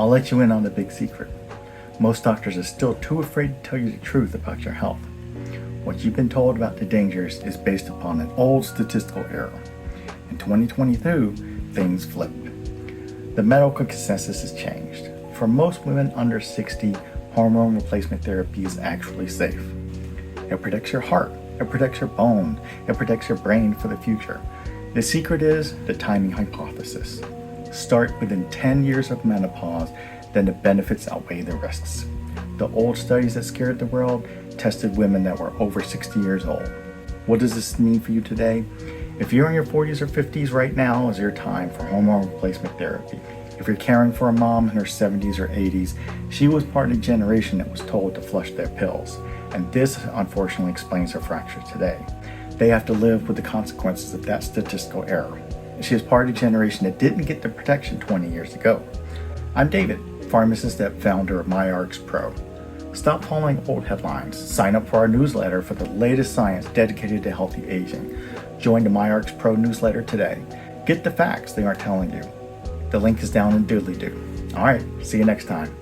I'll let you in on the big secret. Most doctors are still too afraid to tell you the truth about your health. What you've been told about the dangers is based upon an old statistical error. In 2022, things flipped. The medical consensus has changed. For most women under 60, hormone replacement therapy is actually safe. It protects your heart, it protects your bone, it protects your brain for the future. The secret is the timing hypothesis. Start within 10 years of menopause, then the benefits outweigh the risks. The old studies that scared the world tested women that were over 60 years old. What does this mean for you today? If you're in your 40s or 50s, right now is your time for hormone replacement therapy. If you're caring for a mom in her 70s or 80s, she was part of the generation that was told to flush their pills. And this unfortunately explains her fracture today. They have to live with the consequences of that statistical error. She is part of the generation that didn't get the protection 20 years ago. I'm David, Pharmacist and founder of MyRxPro. Stop following old headlines. Sign up for our newsletter for the latest science dedicated to healthy aging. Join the MyRxPro newsletter today. Get the facts they aren't telling you. The link is down in doodly-doo. All right, see you next time.